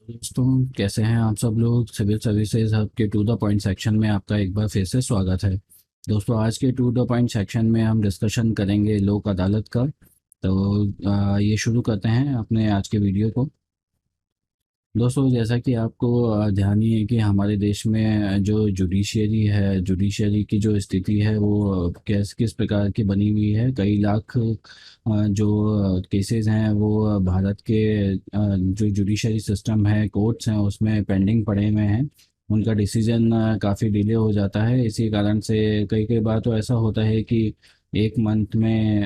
दोस्तों, कैसे हैं आप सब लोग। सिविल सर्विसेज हब के टू द पॉइंट सेक्शन में आपका एक बार फिर से स्वागत है। दोस्तों, आज के टू द पॉइंट सेक्शन में हम डिस्कशन करेंगे लोक अदालत का। तो ये शुरू करते हैं अपने आज के वीडियो को। दोस्तों, जैसा कि आपको ध्यान ही है कि हमारे देश में जो जुडिशियरी है, जुडिशियरी की जो स्थिति है वो किस किस प्रकार की बनी हुई है। कई लाख जो केसेस हैं वो भारत के जो जुडिशरी सिस्टम है, कोर्ट्स हैं, उसमें पेंडिंग पड़े हुए हैं। उनका डिसीजन काफ़ी डिले हो जाता है। इसी कारण से कई कई बार तो ऐसा होता है कि एक मंथ में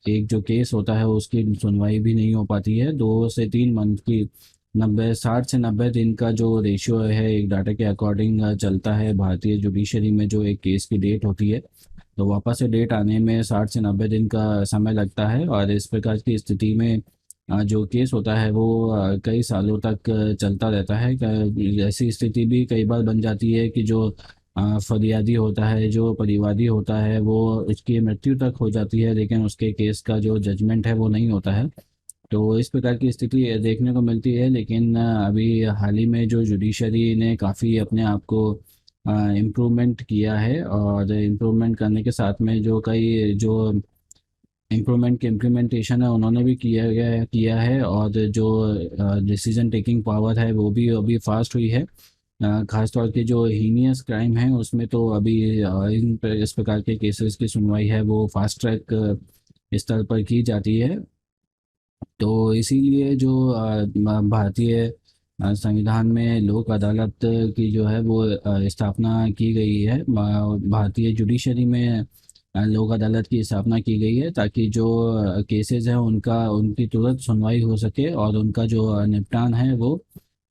एक जो केस होता है उसकी सुनवाई भी नहीं हो पाती है। 2 से 3 मंथ की 60 से 90 दिन का जो रेशियो है एक डाटा के अकॉर्डिंग चलता है भारतीय जुडिशरी में। जो एक केस की डेट होती है तो वापस से डेट आने में 60 से 90 दिन का समय लगता है। और इस प्रकार की स्थिति में जो केस होता है वो कई सालों तक चलता रहता है। ऐसी स्थिति भी कई बार बन जाती है कि जो फरियादी होता है, जो परिवादी होता है, वो उसकी मृत्यु तक हो जाती है लेकिन उसके केस का जो जजमेंट है वो नहीं होता है। तो इस प्रकार की स्थिति देखने को मिलती है। लेकिन अभी हाल ही में जो जुडिशरी ने काफ़ी अपने आप को इम्प्रूवमेंट किया है, और इम्प्रूवमेंट करने के साथ में जो कई जो इम्प्रूवमेंट की इम्प्लीमेंटेशन है उन्होंने भी किया है। और जो डिसीजन टेकिंग पावर है वो भी अभी फास्ट हुई है। खासतौर के जो हीनियस क्राइम है उसमें तो अभी इस प्रकार के केसेस की सुनवाई है वो फास्ट ट्रैक स्तर पर की जाती है। तो इसीलिए जो भारतीय संविधान में लोक अदालत की जो है वो स्थापना की गई है। भारतीय जुडिशरी में लोक अदालत की स्थापना की गई है ताकि जो केसेस हैं उनका उनकी तुरंत सुनवाई हो सके और उनका जो निपटान है वो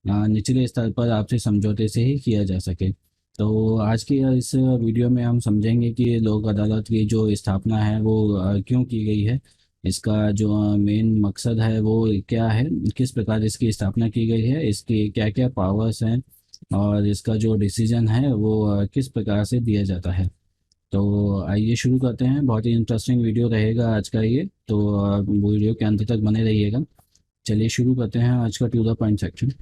निचले स्तर पर आपसी समझौते से ही किया जा सके। तो आज की इस वीडियो में हम समझेंगे कि लोक अदालत की जो स्थापना है वो क्यों की गई है, इसका जो मेन मकसद है वो क्या है, किस प्रकार इसकी स्थापना की गई है, इसके क्या क्या पावर्स हैं, और इसका जो डिसीजन है वो किस प्रकार से दिया जाता है। तो आइए शुरू करते हैं। बहुत ही इंटरेस्टिंग वीडियो रहेगा आज का ये, तो वीडियो के अंत तक बने रहिएगा। चलिए शुरू करते हैं आज का टू द पॉइंट सेक्शन।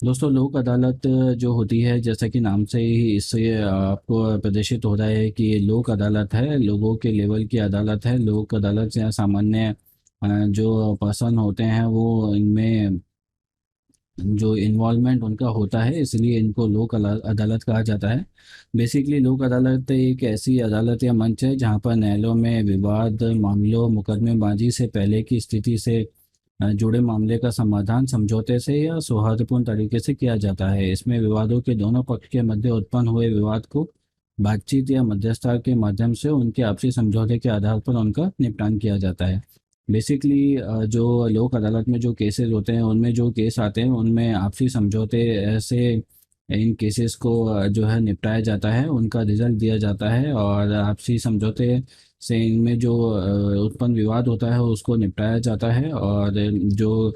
दोस्तों, लोक अदालत जो होती है, जैसा कि नाम से ही इससे आपको प्रदर्शित हो रहा है कि ये लोक अदालत है, लोगों के लेवल की अदालत है। लोक अदालत या सामान्य जो पर्सन होते हैं वो इनमें जो इन्वॉल्वमेंट उनका होता है, इसलिए इनको लोक अदालत कहा जाता है। बेसिकली लोक अदालत एक ऐसी अदालत या मंच है जहाँ पर न्यायालयों में विवाद, मामलों, मुकदमेबाजी से पहले की स्थिति से जुड़े मामले का समाधान समझौते से या सौहार्दपूर्ण तरीके से किया जाता है। इसमें विवादों के दोनों पक्ष के मध्य उत्पन्न हुए विवाद को बातचीत या मध्यस्थता के माध्यम से उनके आपसी समझौते के आधार पर उनका निपटान किया जाता है। बेसिकली जो लोक अदालत में जो केसेस होते हैं उनमें जो केस आते हैं उनमें आपसी समझौते से इन केसेस को जो है निपटाया जाता है, उनका रिजल्ट दिया जाता है। और आपसी समझौते से इनमें जो उत्पन्न विवाद होता है उसको निपटाया जाता है। और जो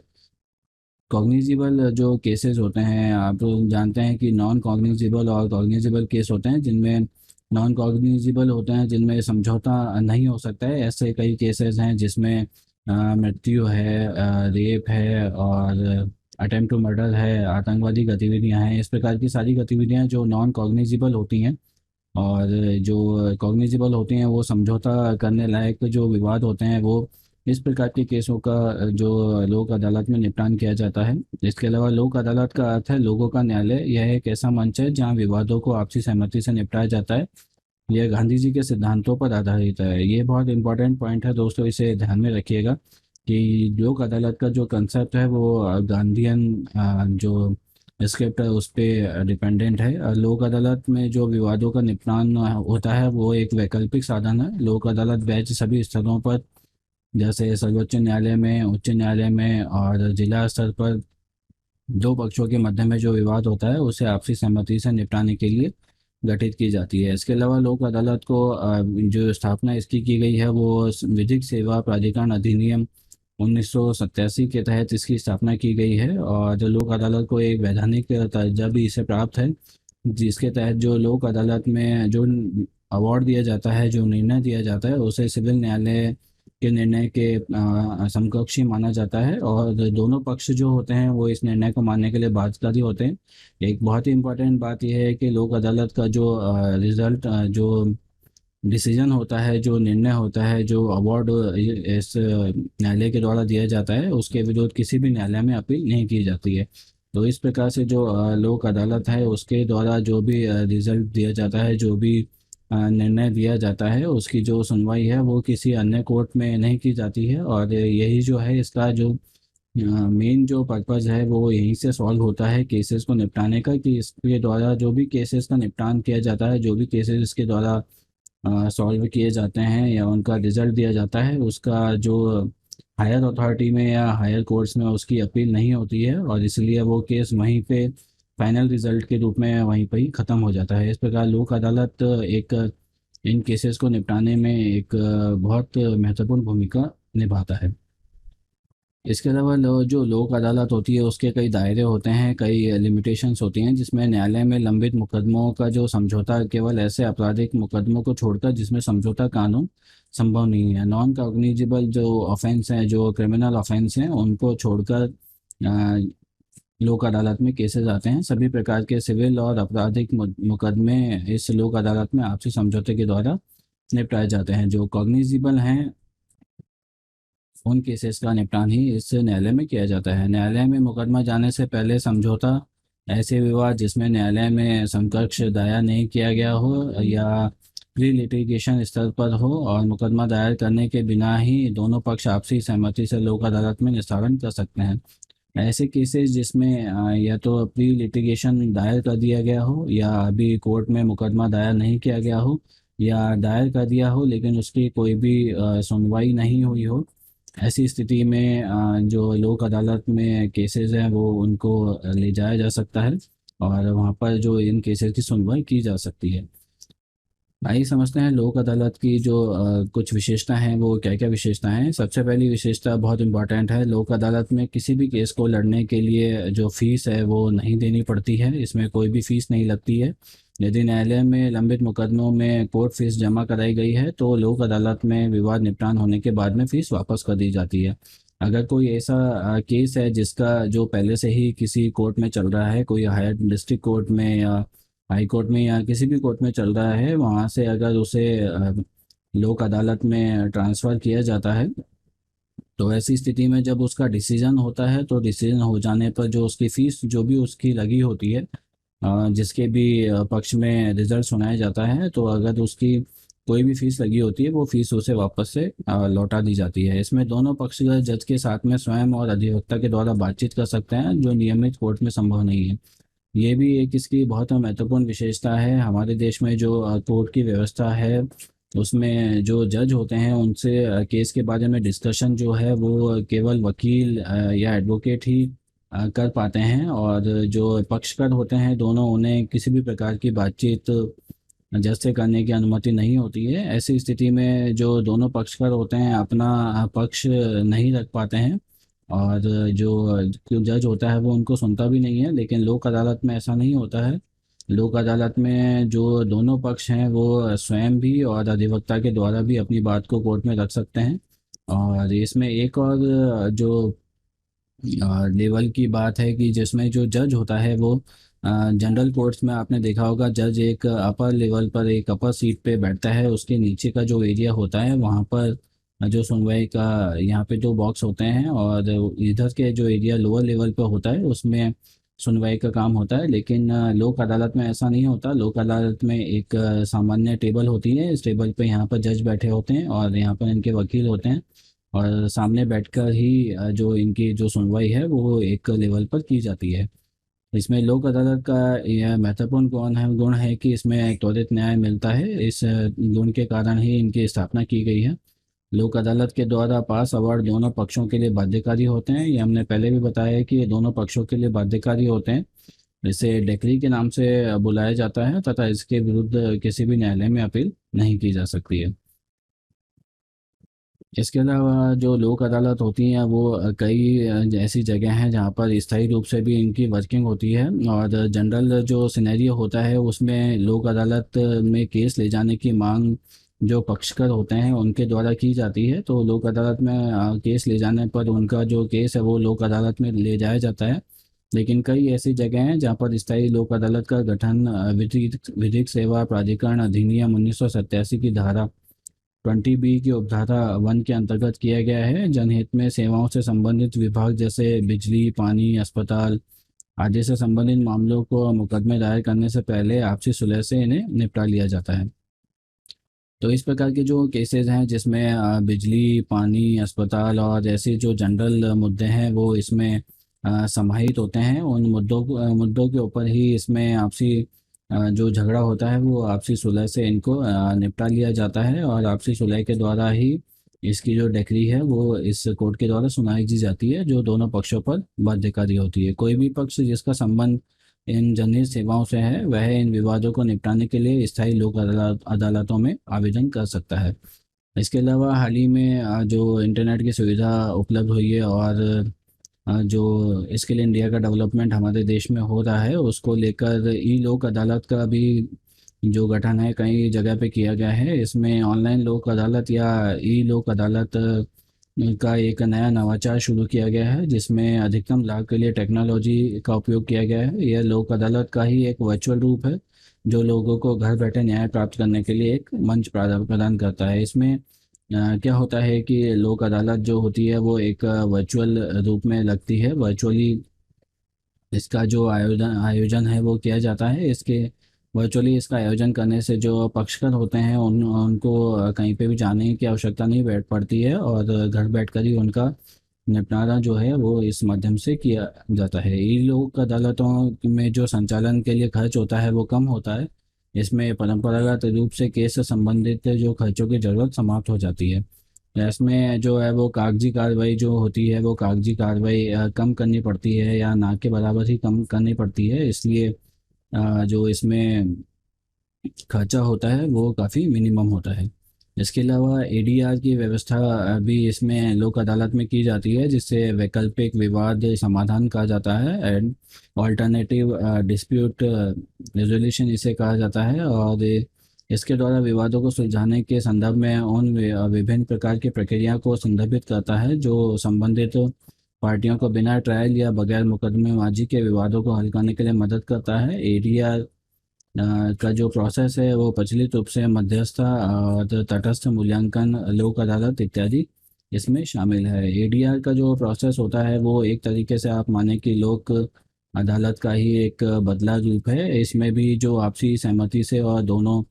कॉग्निजिबल जो केसेस होते हैं, आप जानते हैं कि नॉन कॉग्निजिबल और कॉग्निजिबल केस होते हैं। जिनमें नॉन कॉग्निजिबल होते हैं जिनमें समझौता नहीं हो सकता है। ऐसे कई केसेस हैं जिसमें मृत्यु है, रेप है, और अटेम्प्ट टू मर्डर है, आतंकवादी गतिविधियां हैं। इस प्रकार की सारी गतिविधियां जो नॉन कॉग्निजिबल होती हैं, और जो कॉग्निजिबल होती हैं वो समझौता करने लायक जो विवाद होते हैं वो इस प्रकार के केसों का जो लोक अदालत में निपटान किया जाता है। इसके अलावा लोक अदालत का अर्थ है लोगों का न्यायालय। यह एक ऐसा मंच है जहां विवादों को आपसी सहमति से निपटाया जाता है। यह गांधी जी के सिद्धांतों पर आधारित है। ये बहुत इंपॉर्टेंट पॉइंट है दोस्तों, इसे ध्यान में रखिएगा कि लोक अदालत का जो कंसेप्ट है वो गांधीयन जो स्क्रिप्ट है उस पे डिपेंडेंट है। लोक अदालत में जो विवादों का निपटान होता है वो एक वैकल्पिक साधन है। लोक अदालत बेंच सभी स्तरों पर, जैसे सर्वोच्च न्यायालय में, उच्च न्यायालय में और जिला स्तर पर दो पक्षों के मध्य में जो विवाद होता है उसे आपसी सहमति से निपटाने के लिए गठित की जाती है। इसके अलावा लोक अदालत को जो स्थापना इसकी की गई है वो विधिक सेवा प्राधिकरण अधिनियम 1987 के तहत इसकी स्थापना की गई है। और जो लोक अदालत को एक वैधानिक दर्जा भी इसे प्राप्त है, जिसके तहत जो लोक अदालत में जो अवार्ड दिया जाता है, जो निर्णय दिया जाता है, उसे सिविल न्यायालय के निर्णय के समकक्षी माना जाता है, और दोनों पक्ष जो होते हैं वो इस निर्णय को मानने के लिए बाध्यकारी होते हैं। एक बहुत ही इम्पोर्टेंट बात यह है कि लोक अदालत का जो रिजल्ट, जो डिसीजन होता है, जो निर्णय होता है, जो अवार्ड इस न्यायालय के द्वारा दिया जाता है, उसके विरुद्ध किसी भी न्यायालय में अपील नहीं की जाती है। तो इस प्रकार से जो लोक अदालत है उसके द्वारा जो भी रिजल्ट दिया जाता है, जो भी निर्णय दिया जाता है, उसकी जो सुनवाई है वो किसी अन्य कोर्ट में नहीं की जाती है। और यही जो है इसका जो मेन जो पर्पज़ है वो यहीं से सॉल्व होता है केसेस को निपटाने का, कि इसके द्वारा जो भी केसेस का निपटान किया जाता है, जो भी केसेस इसके द्वारा सॉल्व किए जाते हैं या उनका रिजल्ट दिया जाता है, उसका जो हायर अथॉरिटी में या हायर कोर्ट्स में उसकी अपील नहीं होती है, और इसलिए वो केस वहीं पे फाइनल रिजल्ट के रूप में वहीं पर ही ख़त्म हो जाता है। इस प्रकार लोक अदालत एक इन केसेस को निपटाने में एक बहुत महत्वपूर्ण भूमिका निभाता है। इसके अलावा जो लोक अदालत होती है उसके कई दायरे होते हैं, कई लिमिटेशंस होती हैं, जिसमें न्यायालय में लंबित मुकदमों का जो समझौता केवल ऐसे आपराधिक मुकदमों को छोड़कर जिसमें समझौता कानून संभव नहीं है, नॉन कॉग्निजिबल जो ऑफेंस हैं, जो क्रिमिनल ऑफेंस हैं, उनको छोड़कर लोक अदालत में केसेस आते हैं। सभी प्रकार के सिविल और आपराधिक मुकदमे इस लोक अदालत में आपसी समझौते के द्वारा निपटाए जाते हैं। जो कॉग्निजिबल हैं उन केसेस का निपटान ही इस न्यायालय में किया जाता है। न्यायालय में मुकदमा जाने से पहले समझौता ऐसे विवाद जिसमें न्यायालय में समकक्ष दायर नहीं किया गया हो या प्री लिटिगेशन स्तर पर हो, और मुकदमा दायर करने के बिना ही दोनों पक्ष आपसी सहमति से लोक अदालत में निस्तारण कर सकते हैं। ऐसे केसेस जिसमें या तो प्री लिटिगेशन दायर कर दिया गया हो, या अभी कोर्ट में मुकदमा दायर नहीं किया गया हो, या दायर कर दिया हो लेकिन उसकी कोई भी सुनवाई नहीं हुई हो, ऐसी स्थिति में जो लोक अदालत में केसेस हैं वो उनको ले जाया जा सकता है, और वहाँ पर जो इन केसेस की सुनवाई की जा सकती है। आइए समझते हैं लोक अदालत की जो कुछ विशेषता हैं वो क्या क्या विशेषता हैं। सबसे पहली विशेषता बहुत इंपॉर्टेंट है, लोक अदालत में किसी भी केस को लड़ने के लिए जो फीस है वो नहीं देनी पड़ती है, इसमें कोई भी फीस नहीं लगती है। यदि न्यायालय में लंबित मुकदमों में कोर्ट फीस जमा कराई गई है तो लोक अदालत में विवाद निपटान होने के बाद में फीस वापस कर दी जाती है। अगर कोई ऐसा केस है जिसका जो पहले से ही किसी कोर्ट में चल रहा है, कोई हायर डिस्ट्रिक्ट कोर्ट में या हाई कोर्ट में या किसी भी कोर्ट में चल रहा है, वहाँ से अगर उसे लोक अदालत में ट्रांसफ़र किया जाता है, तो ऐसी स्थिति में जब उसका डिसीजन होता है तो डिसीजन हो जाने पर जो उसकी फ़ीस जो भी उसकी लगी होती है, जिसके भी पक्ष में रिजल्ट सुनाया जाता है, तो अगर उसकी कोई भी फीस लगी होती है वो फीस उसे वापस से लौटा दी जाती है। इसमें दोनों पक्षकार जज के साथ में स्वयं और अधिवक्ता के द्वारा बातचीत कर सकते हैं, जो नियमित कोर्ट में संभव नहीं है। ये भी एक इसकी बहुत महत्वपूर्ण विशेषता है। हमारे देश में जो कोर्ट की व्यवस्था है उसमें जो जज होते हैं उनसे केस के बारे में डिस्कशन जो है वो केवल वकील या एडवोकेट ही कर पाते हैं, और जो पक्षकार होते हैं दोनों, उन्हें किसी भी प्रकार की बातचीत जज से करने की अनुमति नहीं होती है। ऐसी स्थिति में जो दोनों पक्षकार होते हैं अपना पक्ष नहीं रख पाते हैं, और जो जज होता है वो उनको सुनता भी नहीं है। लेकिन लोक अदालत में ऐसा नहीं होता है। लोक अदालत में जो दोनों पक्ष हैं वो स्वयं भी और अधिवक्ता के द्वारा भी अपनी बात को कोर्ट में रख सकते हैं। और इसमें एक और जो लेवल की बात है कि जिसमें जो जज होता है वो जनरल कोर्ट्स में आपने देखा होगा, जज एक अपर लेवल पर एक अपर सीट पे बैठता है, उसके नीचे का जो एरिया होता है वहाँ पर जो सुनवाई का यहाँ पे दो बॉक्स होते हैं, और इधर के जो एरिया लोअर लेवल पे होता है उसमें सुनवाई का काम होता है। लेकिन लोक अदालत में ऐसा नहीं होता। लोक अदालत में एक सामान्य टेबल होती है, इस टेबल पे यहाँ पर जज बैठे होते हैं और यहाँ पर इनके वकील होते हैं, और सामने बैठकर ही जो इनकी जो सुनवाई है वो एक लेवल पर की जाती है। इसमें लोक अदालत का यह महत्वपूर्ण गुण है कि इसमें त्वरित न्याय मिलता है। इस गुण के कारण ही इनकी स्थापना की गई है। लोक अदालत के द्वारा पास अवार्ड दोनों पक्षों के लिए बाध्यकारी होते हैं। ये हमने पहले भी बताया है कि ये दोनों पक्षों के लिए बाध्यकारी होते हैं। इसे डेक्री के नाम से बुलाया जाता है तथा इसके विरुद्ध किसी भी न्यायालय में अपील नहीं की जा सकती है। इसके अलावा जो लोक अदालत होती हैं वो कई ऐसी जगह हैं जहाँ पर स्थायी रूप से भी इनकी वर्किंग होती है, और जनरल जो सिनेरियो होता है उसमें लोक अदालत में केस ले जाने की मांग जो पक्षकार होते हैं उनके द्वारा की जाती है। तो लोक अदालत में केस ले जाने पर उनका जो केस है वो लोक अदालत में ले जाया जाता है। लेकिन कई ऐसी जगह हैं जहाँ पर स्थायी लोक अदालत का गठन विधिक विधिक सेवा प्राधिकरण अधिनियम 1987 की धारा 20B की उपधारा 1 के अंतर्गत किया गया है। जनहित में सेवाओं से संबंधित विभाग जैसे बिजली, पानी, अस्पताल आदि से संबंधित मामलों को मुकदमे दायर करने से पहले आपसी सुलह से इन्हें निपटा लिया जाता है। तो इस प्रकार के जो केसेस हैं जिसमें बिजली, पानी, अस्पताल और ऐसे जो जनरल मुद्दे हैं वो इसमें समाहित होते हैं। उन मुद्दों के ऊपर ही इसमें आपसी जो झगड़ा होता है वो आपसी सुलह से इनको निपटा लिया जाता है, और आपसी सुलह के द्वारा ही इसकी जो डिक्री है वो इस कोर्ट के द्वारा सुनाई दी जाती है, जो दोनों पक्षों पर बाध्यकारी होती है। कोई भी पक्ष जिसका संबंध इन जनहित सेवाओं से है वह इन विवादों को निपटाने के लिए स्थायी लोक अदालतों में आवेदन कर सकता है। इसके अलावा हाल ही में जो इंटरनेट की सुविधा उपलब्ध हुई है और जो इसके लिए इंडिया का डेवलपमेंट हमारे देश में हो रहा है उसको लेकर ई लोक अदालत का भी जो गठन है कई जगह पे किया गया है। इसमें ऑनलाइन लोक अदालत या ई लोक अदालत का एक नया नवाचार शुरू किया गया है, जिसमें अधिकतम लाभ के लिए टेक्नोलॉजी का उपयोग किया गया है। यह लोक अदालत का ही एक वर्चुअल रूप है जो लोगों को घर बैठे न्याय प्राप्त करने के लिए एक मंच प्रदान करता है। इसमें क्या होता है कि लोक अदालत जो होती है वो एक वर्चुअल रूप में लगती है। वर्चुअली इसका जो आयोजन आयोजन है वो किया जाता है। इसके वर्चुअली इसका आयोजन करने से जो पक्षकार होते हैं उनको कहीं पे भी जाने की आवश्यकता नहीं बैठ पड़ती है, और घर बैठकर ही उनका निपटारा जो है वो इस माध्यम से किया जाता है। ई लोक अदालतों में जो संचालन के लिए खर्च होता है वो कम होता है। इसमें परंपरागत रूप से केस से संबंधित जो खर्चों की जरूरत समाप्त हो जाती है। इसमें जो है वो कागजी कार्रवाई जो होती है वो कागजी कार्रवाई कम करनी पड़ती है या ना के बराबर ही कम करनी पड़ती है। इसलिए जो इसमें खर्चा होता है वो काफ़ी मिनिमम होता है। इसके अलावा एडीआर की व्यवस्था भी इसमें लोक अदालत में की जाती है, जिससे वैकल्पिक विवाद समाधान कहा जाता है एंड ऑल्टरनेटिव डिस्प्यूट रेजोल्यूशन इसे कहा जाता है। और इसके द्वारा विवादों को सुलझाने के संदर्भ में उन विभिन्न प्रकार की प्रक्रिया को संदर्भित करता है जो संबंधित पार्टियों को बिना ट्रायल या बगैर मुकदमेबाजी के विवादों को हल करने के लिए मदद करता है। एडीआर का जो प्रोसेस है वो प्रचलित रूप से मध्यस्थ और तटस्थ मूल्यांकन, लोक अदालत इत्यादि इसमें शामिल है। एडीआर का जो प्रोसेस होता है वो एक तरीके से आप माने कि लोक अदालत का ही एक बदला रूप है। इसमें भी जो आपसी सहमति से और दोनों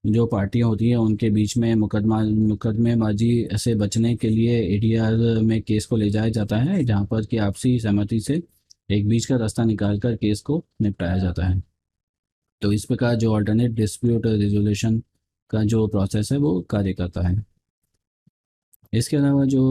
जो पार्टियां होती हैं उनके बीच में मुकदमेबाजी से बचने के लिए एडीआर में केस को ले जाया जाता है, जहाँ पर कि आपसी सहमति से एक बीच का रास्ता निकालकर केस को निपटाया जाता है। तो इस प्रकार जो अल्टरनेट डिस्प्यूट रेजोल्यूशन का जो प्रोसेस है वो कार्य करता है। इसके अलावा जो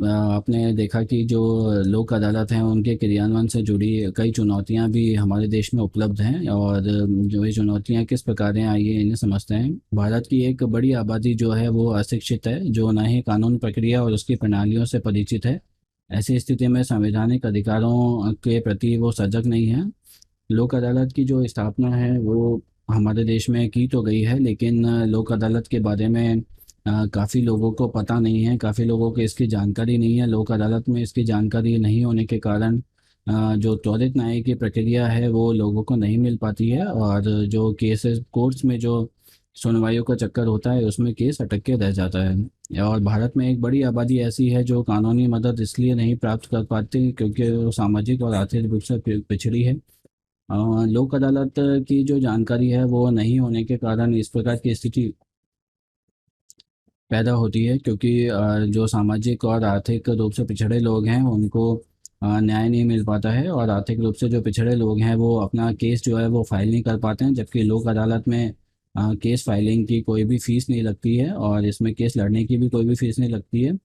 आपने देखा कि जो लोक अदालत हैं उनके क्रियान्वयन से जुड़ी कई चुनौतियां भी हमारे देश में उपलब्ध हैं, और जो ये चुनौतियां किस प्रकार हैं आइए इन्हें समझते हैं। भारत की एक बड़ी आबादी जो है वो अशिक्षित है, जो न ही कानून प्रक्रिया और उसकी प्रणालियों से परिचित है। ऐसी स्थिति में संवैधानिक अधिकारों के प्रति वो सजग नहीं है। लोक अदालत की जो स्थापना है वो हमारे देश में की तो गई है, लेकिन लोक अदालत के बारे में काफ़ी लोगों को पता नहीं है, काफ़ी लोगों को इसकी जानकारी नहीं है। लोक अदालत में इसकी जानकारी नहीं होने के कारण जो त्वरित न्याय की प्रक्रिया है वो लोगों को नहीं मिल पाती है, और जो केसेस कोर्ट्स में जो सुनवाइयों का चक्कर होता है उसमें केस अटक के रह जाता है। और भारत में एक बड़ी आबादी ऐसी है जो कानूनी मदद इसलिए नहीं प्राप्त कर पाती क्योंकि वो सामाजिक और आर्थिक रूप से पिछड़ी है। लोक अदालत की जो जानकारी है वो नहीं होने के कारण इस प्रकार की स्थिति पैदा होती है, क्योंकि जो सामाजिक और आर्थिक रूप से पिछड़े लोग हैं उनको न्याय नहीं मिल पाता है, और आर्थिक रूप से जो पिछड़े लोग हैं वो अपना केस जो है वो फाइल नहीं कर पाते हैं। जबकि लोक अदालत में केस फाइलिंग की कोई भी फीस नहीं लगती है, और इसमें केस लड़ने की भी कोई भी फीस नहीं लगती है।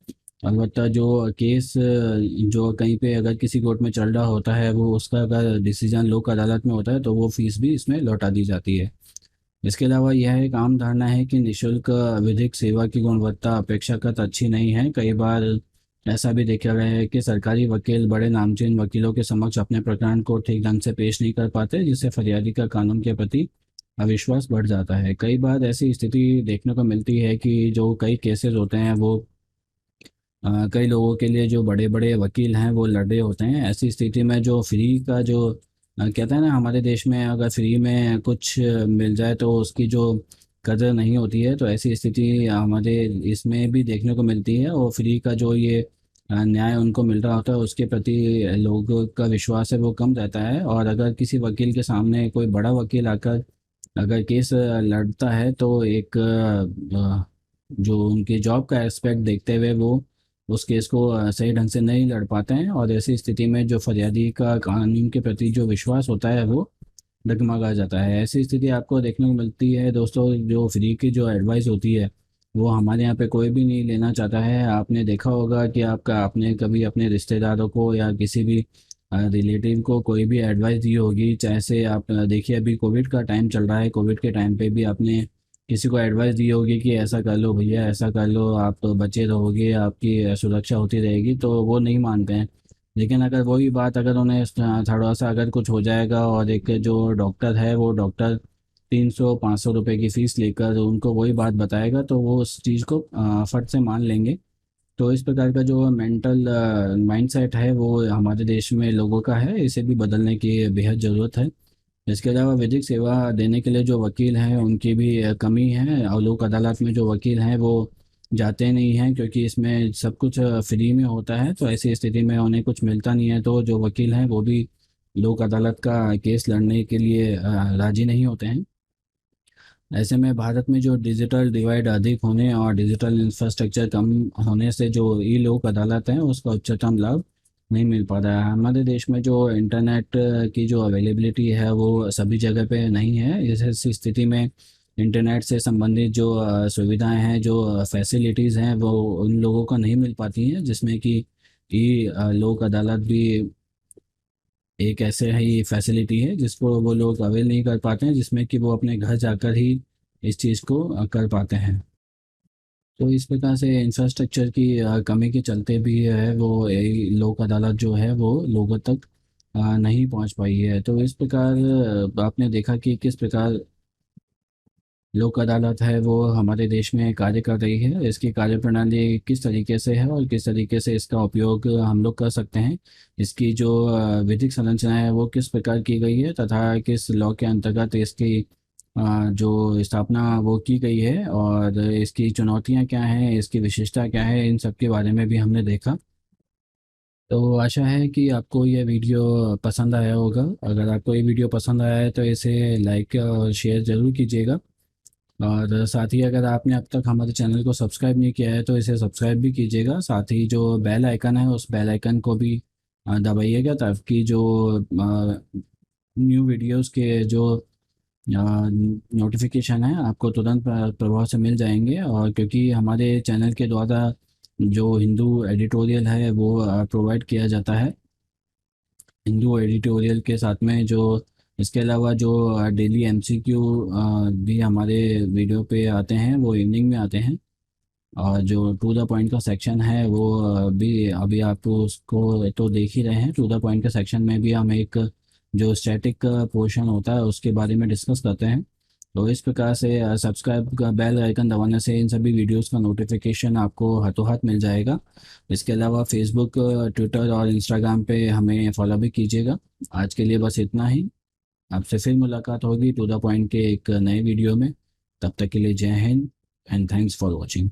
अलबत्ता जो केस जो कहीं पे अगर किसी कोर्ट में चल रहा होता है वो उसका अगर डिसीजन लोक अदालत में होता है तो वो फीस भी इसमें लौटा दी जाती है। इसके अलावा यह एक आम धारणा है कि निशुल्क विधिक सेवा की गुणवत्ता अपेक्षाकृत अच्छी नहीं है। कई बार ऐसा भी देखा गया है कि सरकारी वकील बड़े नामचीन वकीलों के समक्ष अपने प्रकरण को ठीक ढंग से पेश नहीं कर पाते, जिससे फरियादी का कानून के प्रति अविश्वास बढ़ जाता है। कई बार ऐसी स्थिति देखने को मिलती है कि जो कई केसेस होते हैं वो कई लोगों के लिए जो बड़े बड़े वकील हैं वो लड़ रहे होते हैं। ऐसी स्थिति में जो फ्री का जो कहते हैं ना, हमारे देश में अगर फ्री में कुछ मिल जाए तो उसकी जो कदर नहीं होती है, तो ऐसी स्थिति हमारे इसमें भी देखने को मिलती है। और फ्री का जो ये न्याय उनको मिल रहा होता है उसके प्रति लोगों का विश्वास है वो कम रहता है। और अगर किसी वकील के सामने कोई बड़ा वकील आकर अगर केस लड़ता है तो एक जो उनकी जॉब का एस्पेक्ट देखते हुए वो उस केस को सही ढंग से नहीं लड़ पाते हैं, और ऐसी स्थिति में जो फरियादी का कानून के प्रति जो विश्वास होता है वो डगमगा जाता है। ऐसी स्थिति आपको देखने को मिलती है दोस्तों। जो फ्री की जो एडवाइस होती है वो हमारे यहाँ पे कोई भी नहीं लेना चाहता है। आपने देखा होगा कि आपने कभी अपने रिश्तेदारों को या किसी भी रिलेटिव को कोई भी एडवाइस दी होगी, चाहे से आप देखिए अभी कोविड का टाइम चल रहा है, कोविड के टाइम पे भी आपने किसी को एडवाइस दी होगी कि ऐसा कर लो भैया, ऐसा कर लो, आप तो बचे रहोगे, आपकी सुरक्षा होती रहेगी, तो वो नहीं मानते हैं। लेकिन अगर वही बात अगर उन्हें थोड़ा सा अगर कुछ हो जाएगा और एक जो डॉक्टर है वो डॉक्टर 300-500 रुपए की फीस लेकर उनको वही बात बताएगा तो वो उस चीज़ को फट से मान लेंगे। तो इस प्रकार का जो मेंटल माइंडसेट है वो हमारे देश में लोगों का है, इसे भी बदलने की बेहद ज़रूरत है। इसके अलावा विधिक सेवा देने के लिए जो वकील हैं उनकी भी कमी है, और लोक अदालत में जो वकील हैं वो जाते नहीं हैं क्योंकि इसमें सब कुछ फ्री में होता है। तो ऐसी स्थिति में उन्हें कुछ मिलता नहीं है, तो जो वकील हैं वो भी लोक अदालत का केस लड़ने के लिए राजी नहीं होते हैं। ऐसे में भारत में जो डिजिटल डिवाइड अधिक होने और डिजिटल इंफ्रास्ट्रक्चर कम होने से जो ई लोक अदालत है उसका उच्चतम लाभ नहीं मिल पा रहा है। हमारे देश में जो इंटरनेट की जो अवेलेबिलिटी है वो सभी जगह पे नहीं है। इस स्थिति में इंटरनेट से संबंधित जो सुविधाएं हैं, जो फैसिलिटीज़ हैं, वो उन लोगों को नहीं मिल पाती हैं, जिसमें कि ई लोक अदालत भी एक ऐसे ही फैसिलिटी है जिसको वो लोग अवेल नहीं कर पाते हैं, जिसमें कि वो अपने घर जाकर ही इस चीज़ को कर पाते हैं। तो इस प्रकार से इंफ्रास्ट्रक्चर की कमी के चलते भी है वो लोक अदालत जो है वो लोगों तक नहीं पहुंच पाई है। तो इस प्रकार आपने देखा कि किस प्रकार लोक अदालत है वो हमारे देश में कार्य कर रही है, इसकी कार्यप्रणाली किस तरीके से है और किस तरीके से इसका उपयोग हम लोग कर सकते हैं, इसकी जो विधिक संरचना है वो किस प्रकार की गई है तथा किस लॉ के अंतर्गत इसकी जो स्थापना वो की गई है, और इसकी चुनौतियां क्या हैं, इसकी विशेषता क्या है, इन सब के बारे में भी हमने देखा। तो आशा है कि आपको ये वीडियो पसंद आया होगा। अगर आपको ये वीडियो पसंद आया है तो इसे लाइक और शेयर ज़रूर कीजिएगा। और साथ ही अगर आपने अब तक हमारे चैनल को सब्सक्राइब नहीं किया है तो इसे सब्सक्राइब भी कीजिएगा। साथ ही जो बेल आइकन है उस बेल आइकन को भी दबाइएगा, ताकि जो न्यू वीडियोस के जो नोटिफिकेशन है आपको तुरंत प्रभाव से मिल जाएंगे। और क्योंकि हमारे चैनल के द्वारा जो हिंदू एडिटोरियल है वो प्रोवाइड किया जाता है, हिंदू एडिटोरियल के साथ में जो इसके अलावा जो डेली एमसीक्यू भी हमारे वीडियो पे आते हैं वो इवनिंग में आते हैं। और जो टू द पॉइंट का सेक्शन है वो भी अभी आप उसको तो देख ही रहे हैं। टू द पॉइंट के सेक्शन में भी हम एक जो स्टैटिक पोर्शन होता है उसके बारे में डिस्कस करते हैं। तो इस प्रकार से सब्सक्राइब का बेल आइकन दबाने से इन सभी वीडियोस का नोटिफिकेशन आपको हाथों हाथ मिल जाएगा। इसके अलावा फेसबुक, ट्विटर और इंस्टाग्राम पे हमें फॉलो भी कीजिएगा। आज के लिए बस इतना ही। आपसे फिर मुलाकात होगी टू द पॉइंट के एक नए वीडियो में। तब तक के लिए जय Hind and thanks for watching.